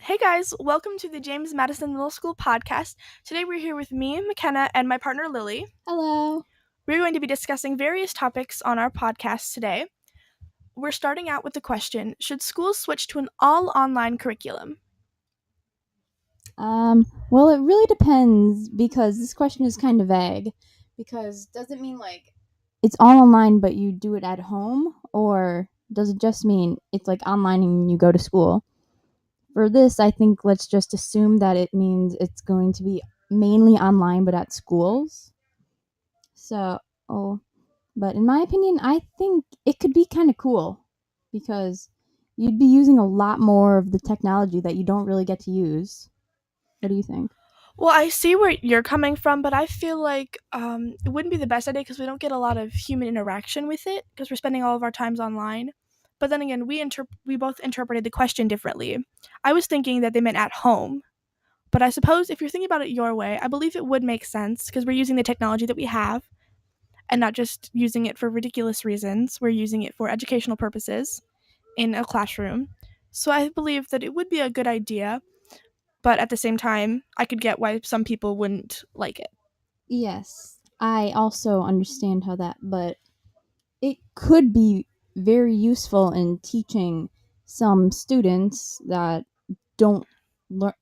Hey guys, welcome to the James Madison Middle School podcast. Today we're here with me, Makenna, and my partner Lily. Hello. We're going to be discussing various topics on our podcast today. We're starting out with the question, should schools switch to an all-online curriculum? Well, it really depends because this question is kind of vague. Because does it mean like it's all online but you do it at home, or does it just mean it's like online and you go to school? For this, I think let's just assume that it means it's going to be mainly online but at schools. But in my opinion, I think it could be kind of cool because you'd be using a lot more of the technology that you don't really get to use. What do you think? Well, I see where you're coming from, but I feel like it wouldn't be the best idea because we don't get a lot of human interaction with it because we're spending all of our times online. But then again, we both interpreted the question differently. I was thinking that they meant at home. But I suppose if you're thinking about it your way, I believe it would make sense because we're using the technology that we have and not just using it for ridiculous reasons. We're using it for educational purposes in a classroom. So I believe that it would be a good idea, but at the same time, I could get why some people wouldn't like it. Yes, I also understand how that, but it could be very useful in teaching some students that don't learn,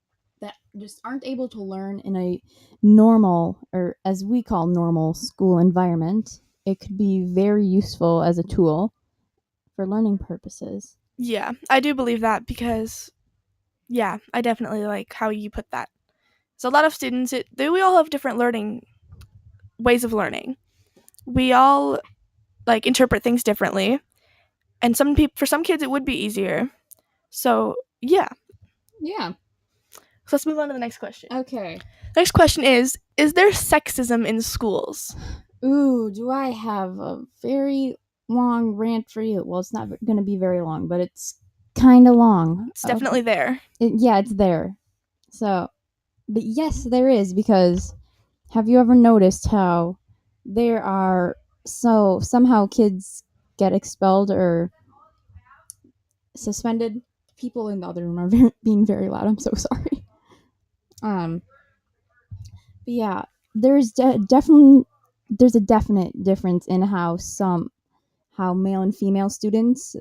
that just aren't able to learn in a normal, or as we call normal, school environment. It could be very useful as a tool for learning purposes. Yeah, I do believe that because, yeah, I definitely like how you put that. So a lot of students, we all have different ways of learning. We all like interpret things differently, and for some kids it would be easier. So yeah, Yeah. so let's move on to the next question. Okay. Next question is there sexism in schools? Ooh, do I have a very long rant for you? Well, it's not going to be very long, but it's kind of long. It's definitely there. Yeah, it's there. So, but yes, there is, because have you ever noticed how there are somehow kids get expelled or suspended? People in the other room are being very loud. I'm so sorry. But yeah, definitely there's a definite difference in how male and female students,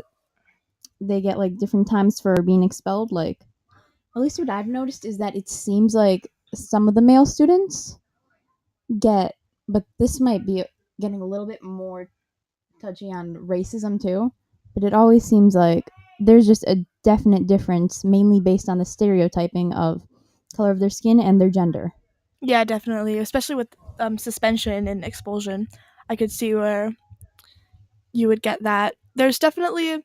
they get like different times for being expelled. Like, at least what I've noticed is that it seems like some of the male students get, but this might be getting a little bit more touchy on racism too, but it always seems like there's just a definite difference, mainly based on the stereotyping of color of their skin and their gender. Yeah, definitely, especially with suspension and expulsion. I could see where you would get that. There's definitely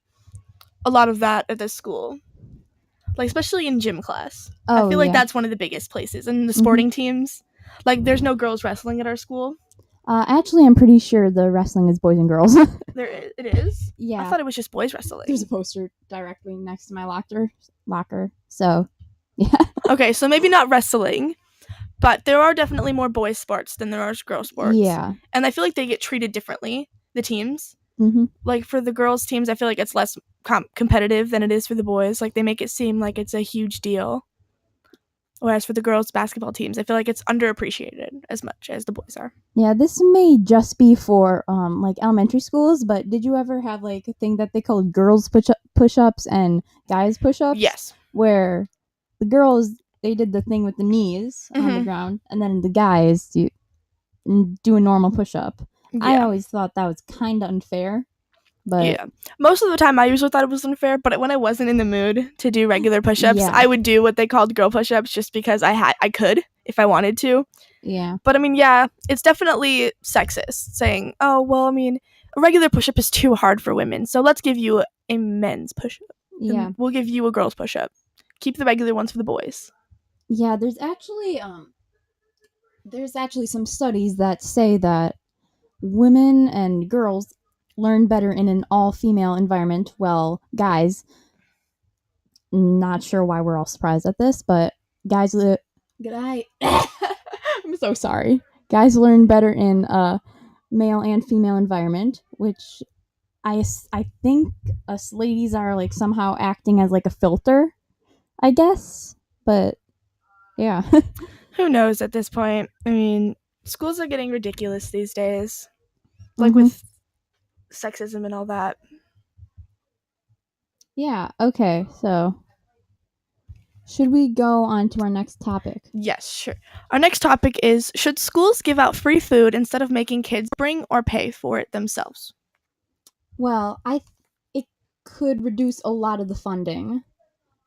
a lot of that at this school, like especially in gym class. I feel like that's one of the biggest places, and the sporting teams. Like, there's no girls wrestling at our school. Actually, I'm pretty sure the wrestling is boys and girls. It is? Yeah. I thought it was just boys wrestling. There's a poster directly next to my locker. So, yeah. Okay, so maybe not wrestling, but there are definitely more boys sports than there are girl sports. Yeah. And I feel like they get treated differently, the teams. Mm-hmm. Like, for the girls' teams, I feel like it's less competitive than it is for the boys. Like, they make it seem like it's a huge deal. Whereas for the girls' basketball teams, I feel like it's underappreciated as much as the boys are. Yeah, this may just be for like elementary schools, but did you ever have like a thing that they called girls push-ups and guys push-ups? Yes. Where the girls, they did the thing with the knees on the ground, and then the guys do a normal push-up. Yeah. I always thought that was kind of unfair. But yeah, most of the time I usually thought it was unfair, but when I wasn't in the mood to do regular push-ups, I would do what they called girl push-ups just because I could if I wanted to. Yeah. But I mean, yeah, it's definitely sexist saying, oh, well, I mean, a regular push-up is too hard for women, so let's give you a men's push-up. Yeah. We'll give you a girl's push-up. Keep the regular ones for the boys. Yeah, there's actually some studies that say that women and girls learn better in an all-female environment. Well, guys, not sure why we're all surprised at this, but guys I'm so sorry. Guys learn better in a male and female environment, which I think us ladies are like somehow acting as like a filter. I guess, but yeah. Who knows at this point? I mean, schools are getting ridiculous these days, like Mhm. with sexism and all that. Yeah, okay. So, should we go on to our next topic? Yes, sure. Our next topic is, should schools give out free food instead of making kids bring or pay for it themselves? Well, it could reduce a lot of the funding,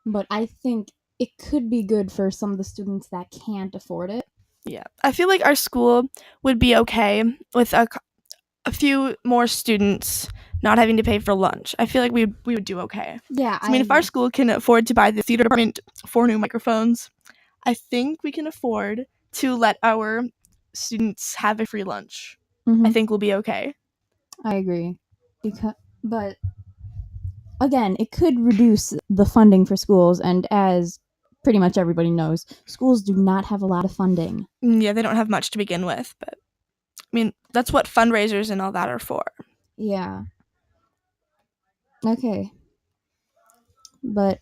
but I think it could be good for some of the students that can't afford it. Yeah. I feel like our school would be okay with a few more students not having to pay for lunch. I feel like we would do okay. Yeah, So, I I mean, if our agree. school can afford to buy the theater department 4 new microphones, I think we can afford to let our students have a free lunch. I Mhm. think we'll be okay. I agree. But again, it could reduce the funding for schools, and as pretty much everybody knows, schools do not have a lot of funding. Yeah, they don't have much to begin with, but I mean, that's what fundraisers and all that are for. Yeah. Okay. But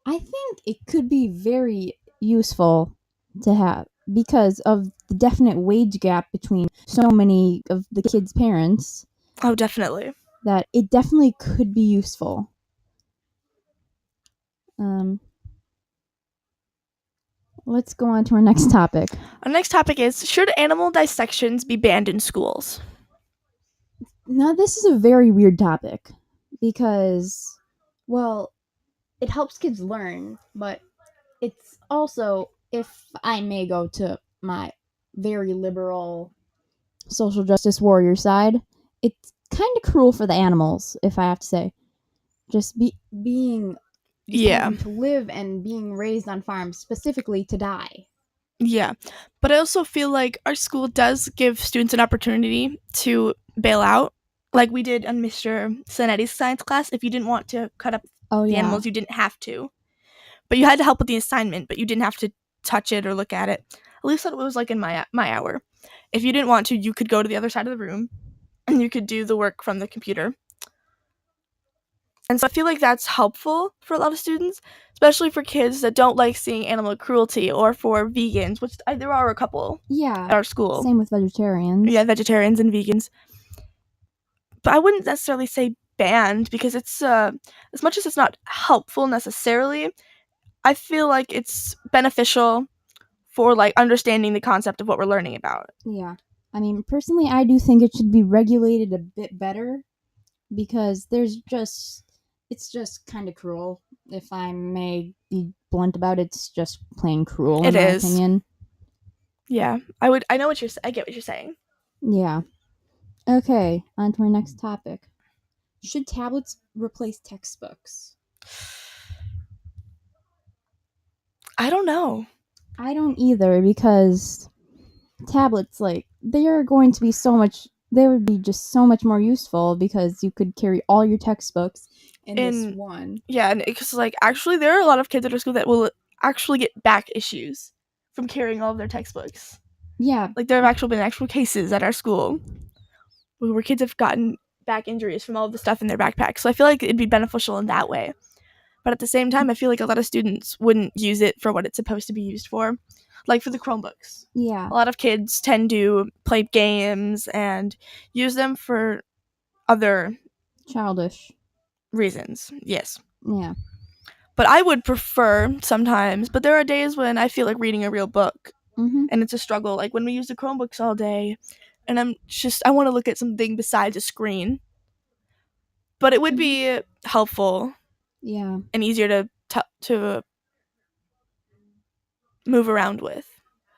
I think it could be very useful to have because of the definite wage gap between so many of the kids' parents Oh, definitely. that it definitely could be useful. Um, let's go on to our next topic. Our next topic is, should animal dissections be banned in schools? Now, this is a very weird topic because, well, it helps kids learn, but it's also, if I may go to my very liberal social justice warrior side, it's kind of cruel for the animals, if I have to say. Being Yeah. dependent to live and being raised on farms specifically to die. Yeah. But I also feel like our school does give students an opportunity to bail out. Like we did on Mr. Sanetti's science class. If you didn't want to cut up Oh the yeah. animals, you didn't have to. But you had to help with the assignment, but you didn't have to touch it or look at it. At least that was like in my hour. If you didn't want to, you could go to the other side of the room and you could do the work from the computer. And so I feel like that's helpful for a lot of students, especially for kids that don't like seeing animal cruelty, or for vegans, which there are a couple Yeah. at our school. Same with vegetarians. Yeah, vegetarians and vegans. But I wouldn't necessarily say banned, because it's as much as it's not helpful necessarily, I feel like it's beneficial for like understanding the concept of what we're learning about. Yeah. I mean, personally, I do think it should be regulated a bit better because it's just kind of cruel. If I may be blunt about it, it's just plain cruel in It my is. opinion. Yeah. I get what you're saying. Yeah. Okay, on to our next topic. Should tablets replace textbooks? I don't know. I don't either because tablets, like, they are going to be they would be just so much more useful because you could carry all your textbooks in this And one. yeah, and because like actually there are a lot of kids at our school that will actually get back issues from carrying all of their textbooks. Yeah. Like there have actually been actual cases at our school where kids have gotten back injuries from all of the stuff in their backpacks. So I feel like it'd be beneficial in that way. But at the same time, I feel like a lot of students wouldn't use it for what it's supposed to be used for. Like for the Chromebooks. Yeah. A lot of kids tend to play games and use them for other Childish. reasons. Yes. Yeah. But I would prefer sometimes, but there are days when I feel like reading a real book Mm-hmm. and it's a struggle. Like when we use the Chromebooks all day and I want to look at something besides a screen. But it would be helpful Yeah. and easier to move around with.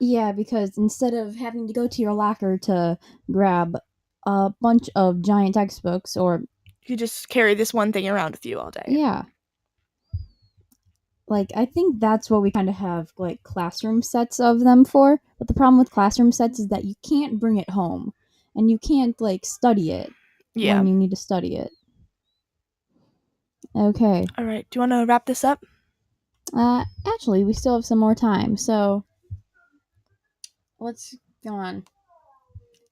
Yeah, because instead of having to go to your locker to grab a bunch of giant textbooks or You just carry this one thing around with you all day. yeah. Like, I think that's what we kind of have, like, classroom sets of them for. But the problem with classroom sets is that you can't bring it home. And you can't, like, study it Yeah. when you need to study it. Okay. All right. Do you want to wrap this up? Actually, we still have some more time, so let's go on.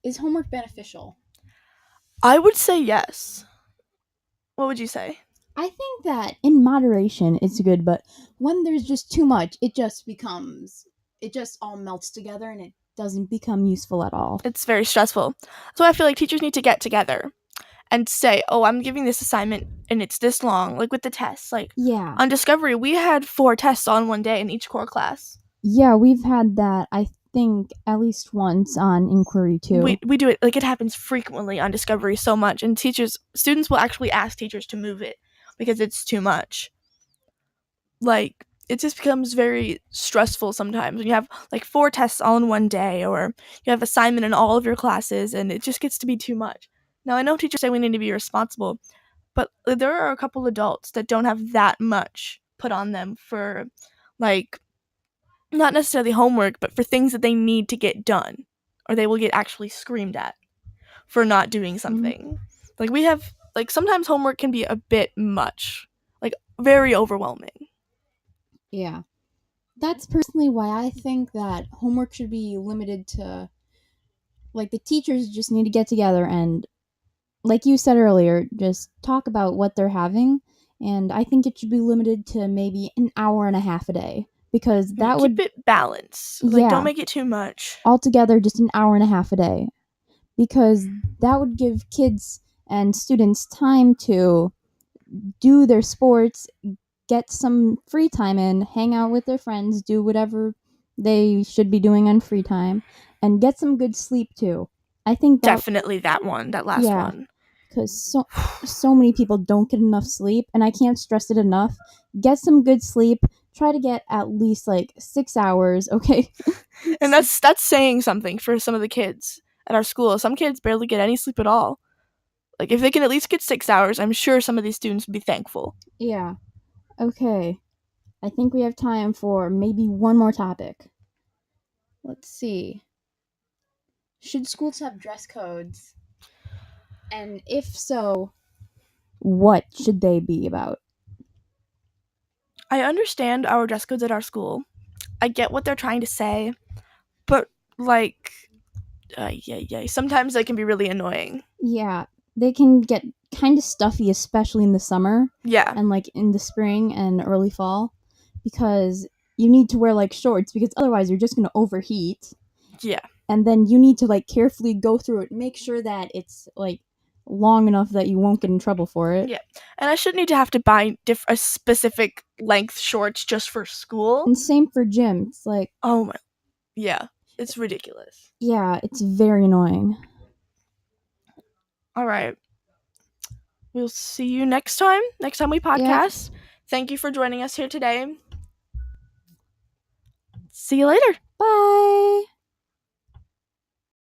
Is homework beneficial? I would say yes. What would you say? I think that in moderation it's good, but when there's just too much, it just all melts together and it doesn't become useful at all. It's very stressful. So I feel like teachers need to get together and say, "Oh, I'm giving this assignment and it's this long." Like with the tests, like Yeah. on Discovery, we had 4 tests on one day in each core class. Yeah, we've had that, I think, at least once on inquiry too. We do it, like, it happens frequently on Discovery so much, and students will actually ask teachers to move it because it's too much. Like, it just becomes very stressful sometimes when you have like 4 tests all in one day, or you have assignment in all of your classes, and it just gets to be too much. Now, I know teachers say we need to be responsible, but there are a couple adults that don't have that much put on them for, like, not necessarily homework, but for things that they need to get done, or they will get actually screamed at for not doing something. Like, we have, like, sometimes homework can be a bit much, like very overwhelming. Yeah. That's personally why I think that homework should be limited to, like, the teachers just need to get together and, like you said earlier, just talk about what they're having. And I think it should be limited to maybe an hour and a half a day, because Yeah, that keep would, it balanced. Like, don't yeah, make it too much. altogether just an hour and a half a day, because that would give kids and students time to do their sports, get some free time in, hang out with their friends, do whatever they should be doing on free time, and get some good sleep too. I think that, Definitely that one, that last yeah, one. because so many people don't get enough sleep, and I can't stress it enough. Get some good sleep. Try to get at least like 6 hours. Okay. And that's saying something for some of the kids at our school. Some kids barely get any sleep at all. Like, if they can at least get 6 hours, I'm sure some of these students would be thankful. Yeah. Okay. I think we have time for maybe one more topic. Let's see. Should schools have dress codes? And if so, what should they be about? I understand our dress codes at our school. I get what they're trying to say, but, like, yeah, sometimes they can be really annoying. Yeah, they can get kind of stuffy, especially in the summer Yeah, and like in the spring and early fall, because you need to wear like shorts, because otherwise you're just going to overheat. yeah, And then you need to like carefully go through it, make sure that it's like long enough that you won't get in trouble for it. yeah. And I shouldn't need to have to buy a specific length shorts just for school. And same for gym. It's like, Oh my, yeah, it's ridiculous. yeah, it's very annoying. All right, we'll see you next time. Next time we Yep. podcast. Thank you for joining us here today. See you later. Bye.